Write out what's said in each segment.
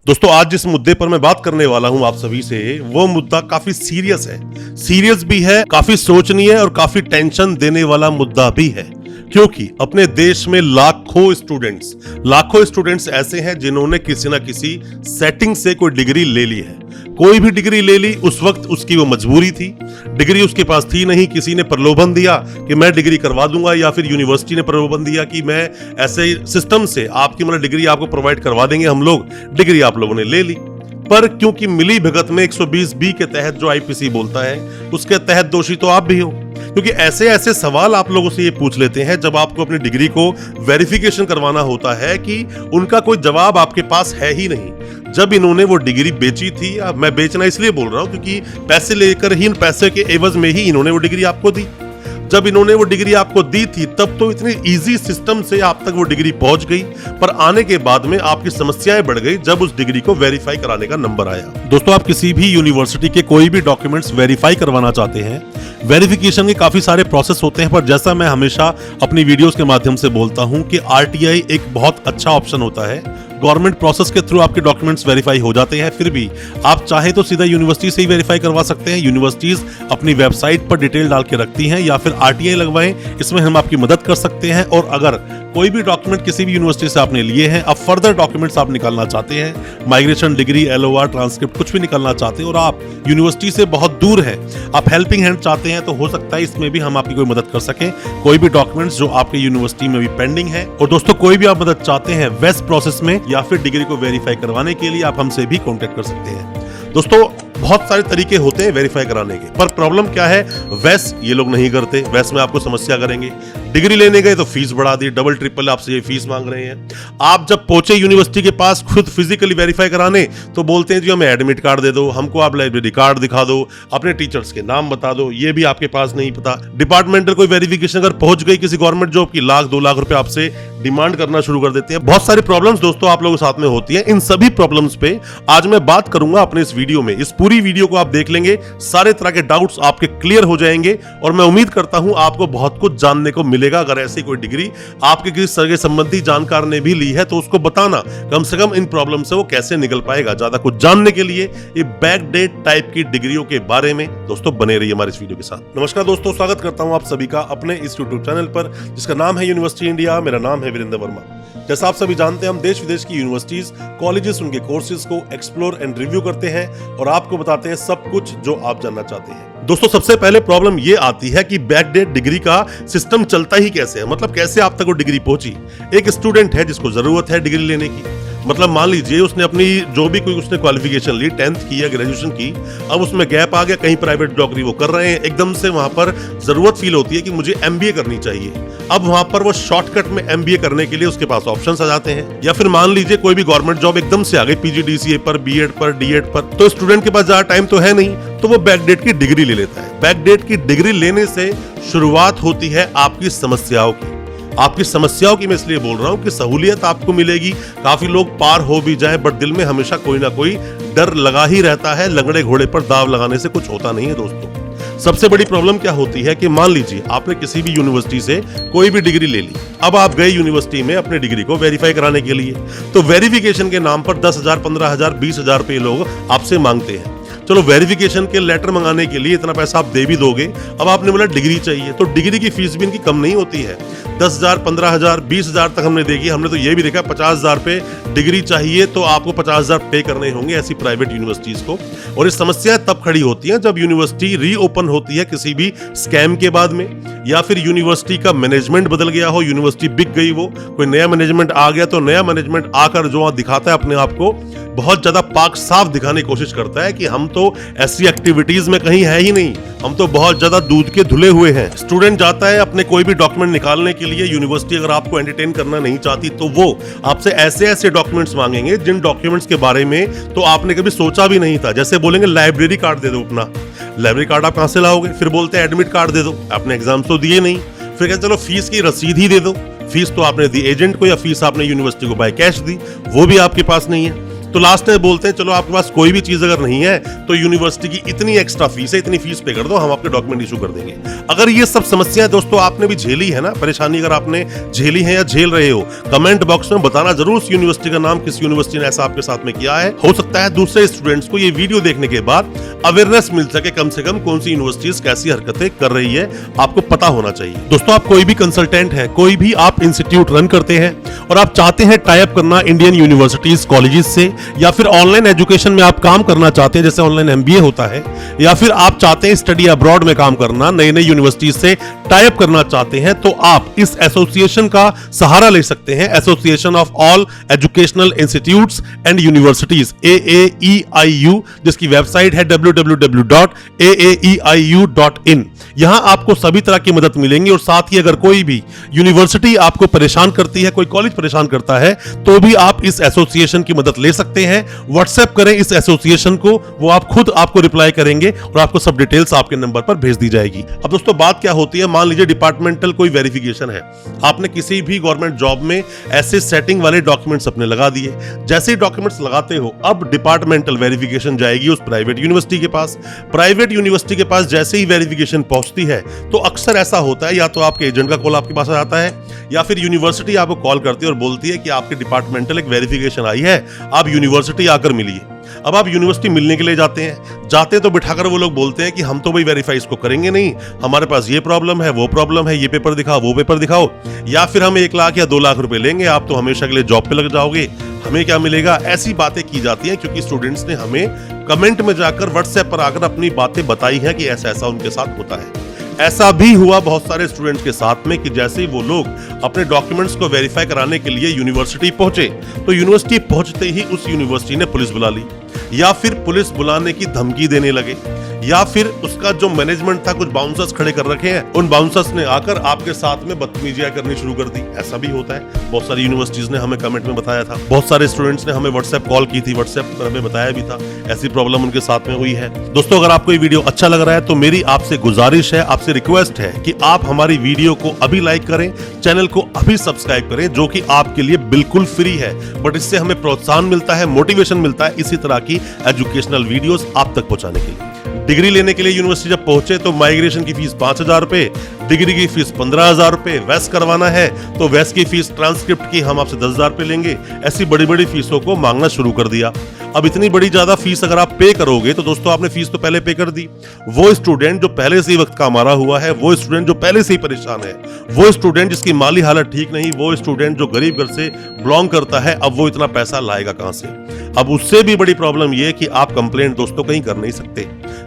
दोस्तों आज जिस मुद्दे पर मैं बात करने वाला हूं आप सभी से, वो मुद्दा काफी सीरियस है। सीरियस भी है, काफी सोचनीय और काफी टेंशन देने वाला मुद्दा भी है, क्योंकि अपने देश में लाखों स्टूडेंट्स ऐसे हैं जिन्होंने किसी ना किसी सेटिंग से कोई डिग्री ले ली है। कोई भी डिग्री ले ली, उस वक्त उसकी वो मजबूरी थी, डिग्री उसके पास थी नहीं, किसी ने प्रलोभन दिया कि मैं डिग्री करवा दूंगा, या फिर यूनिवर्सिटी ने प्रलोभन दिया कि मैं ऐसे सिस्टम से आपकी मतलब डिग्री आपको प्रोवाइड करवा देंगे हम लोग, डिग्री आप लोगों ने ले ली। पर क्योंकि मिली भगत में 120B के तहत जो आईपीसी बोलता है, उसके तहत दोषी तो आप भी हो, क्योंकि ऐसे सवाल आप लोगों से ये पूछ लेते हैं जब आपको अपनी डिग्री को वेरिफिकेशन करवाना होता है कि उनका कोई जवाब आपके पास है ही नहीं। जब इन्होंने वो डिग्री बेची थी, अब मैं बेचना इसलिए बोल रहा हूं क्योंकि पैसे लेकर ही, इन पैसे के एवज में ही इन्होंने वो डिग्री आपको दी। जब इन्होंने वो डिग्री आपको दी थी तब तो इतनी इजी सिस्टम से आप तक वो डिग्री पहुंच गई, पर आने के बाद में आपकी समस्याएं बढ़ गई जब उस डिग्री को वेरीफाई कराने का नंबर आया। दोस्तों आप किसी भी यूनिवर्सिटी के कोई भी डॉक्यूमेंट्स वेरीफाई करवाना चाहते हैं, वेरिफिकेशन के काफी सारे प्रोसेस होते हैं, पर जैसा मैं हमेशा अपनी वीडियोस के माध्यम से बोलता हूं कि आरटीआई एक बहुत अच्छा ऑप्शन होता है। गवर्नमेंट प्रोसेस के थ्रू आपके डॉक्यूमेंट्स वेरीफाई हो जाते हैं, फिर भी आप चाहे तो सीधा यूनिवर्सिटी से ही वेरीफाई करवा सकते हैं। यूनिवर्सिटीज अपनी वेबसाइट पर डिटेल डाल के रखती हैं, या फिर आरटीआई लगवाएं, इसमें हम आपकी मदद कर सकते हैं। और अगर कोई भी डॉक्यूमेंट किसी भी यूनिवर्सिटी से आपने लिए हैं, अब फर्दर डॉक्यूमेंट्स आप निकालना चाहते हैं, माइग्रेशन, डिग्री, एलओआर, ट्रांसक्रिप्ट कुछ भी निकालना चाहते हैं और आप यूनिवर्सिटी से बहुत दूर हैं, आप हेल्पिंग हैंड चाहते हैं, तो हो सकता है इसमें भी हम आपकी कोई मदद कर सकें। कोई भी डॉक्यूमेंट्स जो आपके यूनिवर्सिटी में भी पेंडिंग है, और दोस्तों कोई भी आप मदद चाहते हैं वेस्ट प्रोसेस में या फिर डिग्री को वेरीफाई करवाने के लिए, आप हमसे भी कॉन्टेक्ट कर सकते हैं। दोस्तों बहुत सारे तरीके होते हैं वेरीफाई कराने के, पर प्रॉब्लम क्या है, वैस ये लोग नहीं करते। वैस में आपको समस्या करेंगे, डिग्री लेने गए तो फीस बढ़ा दी, डबल ट्रिपल आपसे ये फीस मांग रहे हैं। आप जब पहुंचे यूनिवर्सिटी के पास खुद फिजिकली वेरीफाई कराने, तो बोलते हैं जी हमें एडमिट कार्ड दे दो, हमको आप लाइब्रेरी कार्ड दिखा दो, अपने टीचर्स के नाम बता दो, ये भी आपके पास नहीं पता। डिपार्टमेंटल कोई वेरिफिकेशन अगर पहुंच गई किसी गवर्नमेंट जॉब की, 1-2 लाख रुपए आपसे डिमांड करना शुरू कर देते हैं। बहुत सारी प्रॉब्लम्स दोस्तों आप लोगों के साथ में होती है। इन सभी प्रॉब्लम्स पे आज मैं बात करूंगा अपने इस वीडियो में। इस पूरी वीडियो को आप देख लेंगे, सारे तरह के डाउट्स आपके क्लियर हो जाएंगे, और मैं उम्मीद करता हूं आपको बहुत कुछ जानने को मिलेगा। अगर ऐसी कोई डिग्री आपके किसी सगे संबंधी जानकार ने भी ली है, तो उसको बताना कम से कम इन प्रॉब्लम से वो कैसे निकल पाएगा। ज्यादा कुछ जानने के लिए ये बैकडेट टाइप की डिग्रियों के बारे में दोस्तों बने रहिए हमारे इस वीडियो के साथ। नमस्कार दोस्तों, स्वागत करता हूं आप सभी का अपने इस यूट्यूब चैनल पर, जिसका नाम है यूनिवर्सिटी इंडिया। मेरा नाम है वीरेंद्र वर्मा। जैसा आप सभी जानते हैं, हम देश विदेश की यूनिवर्सिटीज, कॉलेजेस, उनके कोर्सेज को एक्सप्लोर एंड रिव्यू करते हैं और आपको बताते हैं सब कुछ जो आप जानना चाहते हैं। दोस्तों सबसे पहले प्रॉब्लम ये आती है कि बैकडेट डिग्री का सिस्टम चलता ही कैसे है, मतलब कैसे आप तक वो डिग्री पहुंची। एक स्टूडेंट है जिसको जरूरत है डिग्री लेने की, मतलब मान लीजिए उसने अपनी जो भी कोई उसने क्वालिफिकेशन ली, 10th की या ग्रेजुएशन की, अब उसमें गैप आ गया, कहीं प्राइवेट नौकरी वो कर रहे हैं, एकदम से वहां पर जरूरत फील होती है कि मुझे एमबीए करनी चाहिए। अब वहां पर वो शॉर्टकट में एमबीए करने के लिए उसके पास ऑप्शंस आ जाते हैं। या फिर मान लीजिए कोई भी गवर्नमेंट जॉब एकदम से आ गई, पीजीडीसीए पर, बीएड पर, डीएड पर, तो स्टूडेंट के पास ज्यादा टाइम तो है नहीं, तो वो बैकडेट की डिग्री ले लेता है। बैकडेट की डिग्री लेने से शुरुआत होती है आपकी समस्याओं की। आपकी समस्याओं की मैं इसलिए बोल रहा हूं कि सहूलियत आपको मिलेगी, काफी लोग पार हो भी जाए, बट दिल में हमेशा कोई ना कोई डर लगा ही रहता है। लंगड़े घोड़े पर दाव लगाने से कुछ होता नहीं है दोस्तों। सबसे बड़ी प्रॉब्लम क्या होती है कि मान लीजिए आपने किसी भी यूनिवर्सिटी से कोई भी डिग्री ले ली, अब आप गए यूनिवर्सिटी में अपनी डिग्री को वेरीफाई कराने के लिए, तो वेरिफिकेशन के नाम पर 10,000, 15,000, 20,000 रुपए लोग आपसे मांगते हैं। चलो वेरिफिकेशन के लेटर मंगाने के लिए इतना पैसा आप दे भी दोगे, अब आपने बोला डिग्री चाहिए, तो डिग्री की फीस भी इनकी कम नहीं होती है। 10,000, 15,000, 20,000 तक हमने देखी। हमने तो ये भी देखा 50,000 पे डिग्री चाहिए तो आपको 50,000 पे करने होंगे ऐसी प्राइवेट यूनिवर्सिटीज को। और ये समस्या तब खड़ी होती है जब यूनिवर्सिटी रीओपन होती है किसी भी स्कैम के बाद में, या फिर यूनिवर्सिटी का मैनेजमेंट बदल गया हो, यूनिवर्सिटी बिक गई, वो कोई नया मैनेजमेंट आ गया, तो नया मैनेजमेंट आकर जो दिखाता है अपने आप को, बहुत ज्यादा पाक साफ दिखाने की कोशिश करता है कि हम तो ऐसी एक्टिविटीज में कहीं है ही नहीं, हम तो बहुत ज्यादा दूध के धुले हुए हैं। स्टूडेंट जाता है अपने कोई भी डॉक्यूमेंट निकालने के लिए, यूनिवर्सिटी अगर आपको एंटरटेन करना नहीं चाहती तो वो आपसे ऐसे डॉक्यूमेंट्स मांगेंगे जिन डॉक्यूमेंट्स के बारे में तो आपने कभी सोचा भी नहीं था। जैसे बोलेंगे लाइब्रेरी कार्ड दे दो अपना, लाइब्रेरी कार्ड आप कहां से लाओगे? फिर बोलते हैं एडमिट कार्ड दे दो, आपने एग्जाम तो दिए नहीं। फिर कहते चलो फीस की रसीद ही दे दो, फीस तो आपने दी एजेंट को या फीस आपने यूनिवर्सिटी को बाय कैश दी, वो भी आपके पास नहीं है। तो लास्ट में बोलते हैं चलो आपके पास कोई भी चीज अगर नहीं है तो यूनिवर्सिटी की इतनी एक्स्ट्रा फीस है, इतनी फीस पे कर दो, हम आपके डॉक्यूमेंट इशू कर देंगे। अगर ये सब समस्याएं दोस्तों आपने भी झेली है ना, परेशानी अगर आपने झेली है या झेल रहे हो, कमेंट बॉक्स में बताना जरूर उस यूनिवर्सिटी का नाम, किस यूनिवर्सिटी ने ऐसा आपके साथ में किया है। हो सकता है दूसरे स्टूडेंट्स को ये वीडियो देखने के बाद अवेयरनेस मिल सके, कम से कम कौन सी यूनिवर्सिटीज कैसी हरकतें कर रही है आपको पता होना चाहिए। दोस्तों आप कोई भी कंसल्टेंट है, कोई भी आप इंस्टीट्यूट रन करते हैं और आप चाहते हैं टाई अप करना इंडियन यूनिवर्सिटीज कॉलेजेस से, या फिर ऑनलाइन एजुकेशन में आप काम करना चाहते हैं जैसे ऑनलाइन एमबीए होता है, या फिर आप चाहते हैं स्टडी अब्रॉड में काम करना, नई नई यूनिवर्सिटीज से टाई अप करना चाहते हैं, तो आप इस एसोसिएशन का सहारा ले सकते हैं, association of all educational institutes and universities, AAEIU, जिसकी वेबसाइट है www.aaeiu.in। यहां आपको सभी तरह की मदद मिलेंगी और साथ ही अगर कोई भी यूनिवर्सिटी आपको परेशान करती है, कोई कॉलेज परेशान करता है, तो भी आप इस एसोसिएशन की मदद ले सकते हैं। व्हाट्सएप करें इस एसोसिएशन को, वो आप खुद आपको रिप्लाई करेंगे और आपको सब डिटेल्स आपके नंबर पर भेज दी जाएगी। अब दोस्तों बात क्या होती है, मान लीजिए डिपार्टमेंटल कोई वेरिफिकेशन है, आपने किसी भी गवर्नमेंट जॉब में ऐसे सेटिंग वाले डॉक्यूमेंट्स अपने लगा दिए, जैसे ही डॉक्यूमेंट्स लगाते हो अब डिपार्टमेंटल वेरिफिकेशन जाएगी उस प्राइवेट यूनिवर्सिटी के पास। प्राइवेट यूनिवर्सिटी के पास जैसे ही वेरिफिकेशन पहुंचती है तो अक्सर ऐसा होता है, या तो आपके एजेंट का कॉल आपके पास आ जाता है, या फिर यूनिवर्सिटी आपको कॉल करती है और बोलती है कि आपके डिपार्टमेंटल एक वेरिफिकेशन आई है, आप यूनिवर्सिटी आकर मिलिए। अब आप यूनिवर्सिटी मिलने के लिए जाते हैं तो बिठाकर वो लोग बोलते हैं कि हम तो भाई वेरीफाई इसको करेंगे नहीं, हमारे पास ये प्रॉब्लम है, वो प्रॉब्लम है, ये पेपर दिखाओ, वो पेपर दिखाओ, या फिर हम 1 लाख या 2 लाख रुपए लेंगे, आप तो हमेशा के लिए जॉब पे लग जाओगे, हमें क्या मिलेगा। ऐसी बातें की जाती हैं क्योंकि स्टूडेंट्स ने हमें कमेंट में जाकर व्हाट्सएप पर आकर अपनी बातें बताई हैं कि ऐसा ऐसा उनके साथ होता है। ऐसा भी हुआ बहुत सारे स्टूडेंट्स के साथ में कि जैसे ही वो लोग अपने डॉक्यूमेंट्स को वेरीफाई कराने के लिए यूनिवर्सिटी पहुंचे तो यूनिवर्सिटी पहुंचते ही उस यूनिवर्सिटी ने पुलिस बुला ली, या फिर पुलिस बुलाने की धमकी देने लगे, या फिर उसका जो मैनेजमेंट था कुछ बाउंसर्स खड़े कर रखे हैं, उन बाउंसर्स ने आकर आपके साथ में बदतमीजियां करनी शुरू कर दी। ऐसा भी होता है, बहुत सारी यूनिवर्सिटीज ने हमें कमेंट में बताया था, बहुत सारे स्टूडेंट्स ने हमें व्हाट्सएप कॉल की थी, व्हाट्सएप पर हमें बताया भी था ऐसी प्रॉब्लम उनके साथ में हुई है। दोस्तों अगर आपको ये वीडियो अच्छा लग रहा है तो मेरी आपसे गुजारिश है, आपसे रिक्वेस्ट है कि आप हमारी वीडियो को अभी लाइक करें, चैनल को अभी सब्सक्राइब करें, जो कि आपके लिए बिल्कुल फ्री है, बट इससे हमें प्रोत्साहन मिलता है, मोटिवेशन मिलता है इसी तरह की एजुकेशनल वीडियोस आप तक पहुंचाने के लिए। डिग्री लेने के लिए यूनिवर्सिटी जब पहुंचे तो माइग्रेशन की फीस 5,000 रुपए, डिग्री की फीस 15,000 रुपए, वेस्ट करवाना है तो वेस्ट की फीस ट्रांसक्रिप्ट की हम आपसे 10,000 रुपए लेंगे। ऐसी बड़ी बड़ी फीसों को मांगना शुरू कर दिया। अब इतनी बड़ी ज्यादा फीस अगर आप पे करोगे तो दोस्तों आपने फीस तो पहले पे कर दी। वो स्टूडेंट जो पहले से ही वक्त का मारा हुआ है, वो स्टूडेंट जो पहले से ही परेशान है, वो स्टूडेंट जिसकी माली हालत ठीक नहीं, वो स्टूडेंट जो गरीब घर से बिलोंग करता है, अब वो इतना पैसा लाएगा कहां से। अब उससे भी बड़ी प्रॉब्लम ये कि आप कंप्लेंट दोस्तों कहीं कर नहीं सकते।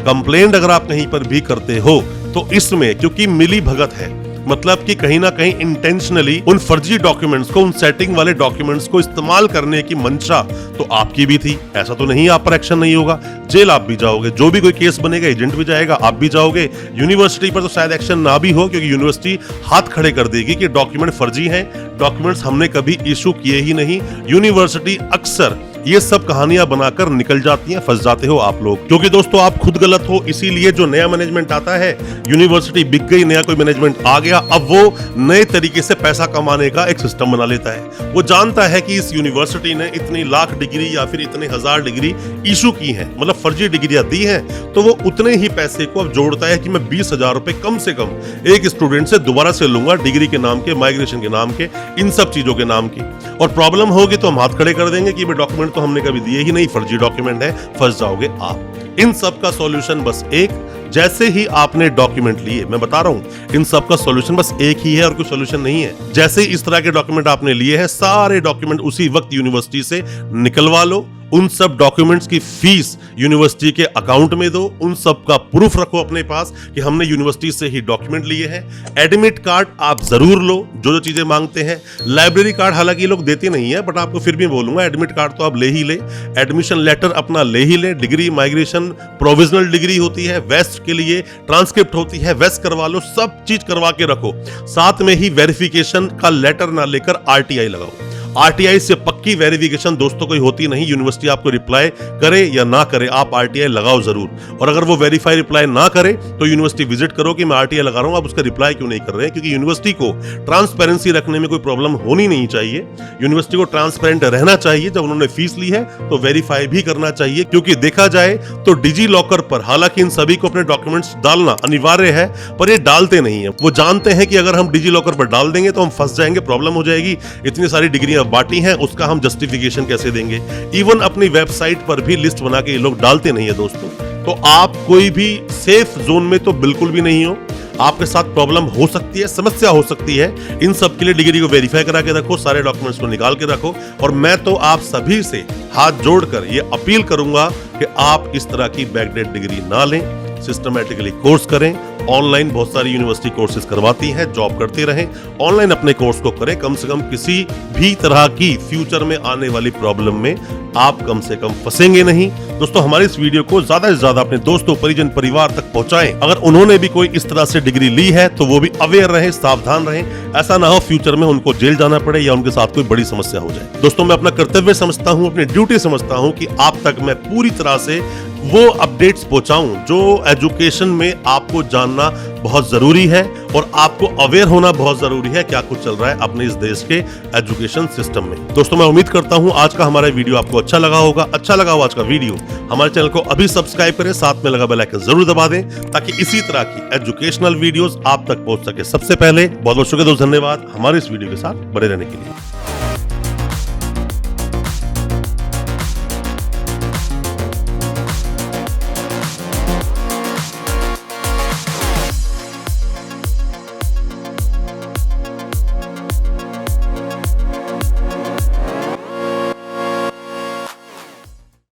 कंप्लेंट अगर आप कहीं पर भी करते हो तो इसमें क्योंकि मिली भगत है, मतलब कि कहीं ना कहीं इंटेंशनली उन फर्जी डॉक्यूमेंट्स को, उन सेटिंग वाले डॉक्यूमेंट्स को इस्तेमाल करने की मंशा तो आपकी भी थी। ऐसा तो नहीं आप पर एक्शन नहीं होगा, जेल आप भी जाओगे, जो भी कोई केस बनेगा एजेंट भी जाएगा, आप भी जाओगे। यूनिवर्सिटी पर तो शायद एक्शन ना भी हो क्योंकि यूनिवर्सिटी हाथ खड़े कर देगी कि डॉक्यूमेंट फर्जी हैं, डॉक्यूमेंट्स हमने कभी इशू किए ही नहीं। यूनिवर्सिटी अक्सर ये सब कहानियां बनाकर निकल जाती हैं, फंस जाते हो आप लोग, क्योंकि दोस्तों आप खुद गलत हो। इसीलिए जो नया मैनेजमेंट आता है, यूनिवर्सिटी बिक गई, नया कोई मैनेजमेंट आ गया, अब वो नए तरीके से पैसा कमाने का एक सिस्टम बना लेता है। वो जानता है कि इस यूनिवर्सिटी ने इतनी लाख डिग्री या फिर इतने 1000 डिग्री इशू की हैं, मतलब फर्जी डिग्रियां दी हैं, तो वो उतने ही पैसे को अब जोड़ता है कि मैं 20,000 रुपए कम से कम एक स्टूडेंट से दोबारा से लूंगा, डिग्री के नाम के, माइग्रेशन के नाम के, इन सब चीजों के नाम की। और प्रॉब्लम होगी तो हम हाथ खड़े कर देंगे कि डॉक्यूमेंट तो हमने कभी दिए ही नहीं, फर्जी डॉक्यूमेंट है, फंस जाओगे आप। इन सब का सॉल्यूशन बस एक, जैसे ही आपने डॉक्यूमेंट लिए, मैं बता रहा हूं इन सब का सॉल्यूशन बस एक ही है और कोई सॉल्यूशन नहीं है। जैसे ही इस तरह के डॉक्यूमेंट आपने लिए हैं, सारे डॉक्यूमेंट उसी वक्त यूनिवर्सिटी से निकलवा लो, उन सब डॉक्यूमेंट्स की फीस यूनिवर्सिटी के अकाउंट में दो, उन सब का प्रूफ रखो अपने पास कि हमने यूनिवर्सिटी से ही डॉक्यूमेंट लिए हैं। एडमिट कार्ड आप जरूर लो, जो जो चीजें मांगते हैं। लाइब्रेरी कार्ड हालांकि लोग देते नहीं है, बट आपको फिर भी बोलूंगा एडमिट कार्ड तो आप ले ही ले। एडमिशन लेटर अपना ले ही ले। डिग्री, माइग्रेशन, प्रोविजनल डिग्री होती है, वेस्ट के लिए ट्रांसक्रिप्ट होती है, वेस्ट करवा लो, सब चीज करवा के रखो। साथ में ही वेरिफिकेशन का लेटर ना लेकर आरटीआई लगाओ। आरटीआई से पक्की पक्की वेरिफिकेशन दोस्तों कोई होती नहीं। यूनिवर्सिटी आपको रिप्लाई करे या ना करे, आप आरटीआई लगाओ जरूर। और अगर वो वेरीफाई रिप्लाई ना करे तो यूनिवर्सिटी विजिट करो कि मैं आरटीआई लगा रहा हूं, आप उसका रिप्लाई क्यों नहीं कर रहे हैं। क्योंकि यूनिवर्सिटी को ट्रांसपेरेंसी रखने में कोई प्रॉब्लम होनी नहीं चाहिए। यूनिवर्सिटी को ट्रांसपेरेंट रहना चाहिए। जब उन्होंने फीस ली है तो वेरीफाई भी करना चाहिए। क्योंकि देखा जाए तो डिजी लॉकर पर हालांकि इन सभी को अपने डॉक्यूमेंट्स डालना अनिवार्य है, पर ये डालते नहीं है। वो जानते हैं कि अगर हम डिजी लॉकर पर डाल देंगे तो हम फंस जाएंगे, प्रॉब्लम हो जाएगी। इतनी सारी डिग्रियां बांटी हैं, उसका हम जस्टिफिकेशन कैसे देंगे। इवन अपनी वेबसाइट पर भी लिस्ट बना के ये लोग डालते नहीं है दोस्तों। तो आप कोई भी सेफ जोन में तो बिल्कुल भी नहीं हो। आपके साथ प्रॉब्लम हो सकती है, समस्या हो सकती है। इन सब के लिए डिग्री को वेरीफाई करा के रखो, सारे डॉक्यूमेंट्स को निकाल के रखो। और मैं तो आप सभी से हाथ जोड़कर ये अपील करूंगा कि आप इस तरह की बैकडेट डिग्री ना लें, सिस्टमैटिकली कोर्स करें। ऑनलाइन बहुत सारी यूनिवर्सिटी कोर्सेज करवाती हैं, जॉब करते रहें, ऑनलाइन अपने कोर्स को करें। कम से कम किसी भी तरह की फ्यूचर में आने वाली प्रॉब्लम में आप कम से कम फंसेंगे नहीं। दोस्तों, हमारे इस वीडियो को ज्यादा से ज्यादा अपने दोस्तों, परिजन, परिवार तक पहुंचाएं। अगर उन्होंने भी कोई इस तरह से डिग्री ली है तो वो भी अवेयर रहें, सावधान रहें। ऐसा ना हो फ्यूचर में उनको जेल जाना पड़े या उनके साथ कोई बड़ी समस्या हो जाए। दोस्तों, मैं अपना कर्तव्य समझता हूं, अपनी ड्यूटी समझता हूं कि आप तक मैं पूरी तरह से वो अपडेट्स पहुंचाऊं जो एजुकेशन में आपको जानना बहुत जरूरी है और आपको अवेयर होना बहुत जरूरी है क्या कुछ चल रहा है अपने इस देश के एजुकेशन सिस्टम में। दोस्तों, मैं उम्मीद करता हूं आज का हमारा वीडियो आपको अच्छा लगा होगा। अच्छा लगा हो आज का वीडियो, हमारे चैनल को अभी सब्सक्राइब करें, साथ में लगा बेल आइकन जरूर दबा दें ताकि इसी तरह की एजुकेशनल वीडियोस आप तक पहुंच सके सबसे पहले। बहुत बहुत शुक्रिया दोस्तों, धन्यवाद हमारे इस वीडियो के साथ बने रहने के लिए।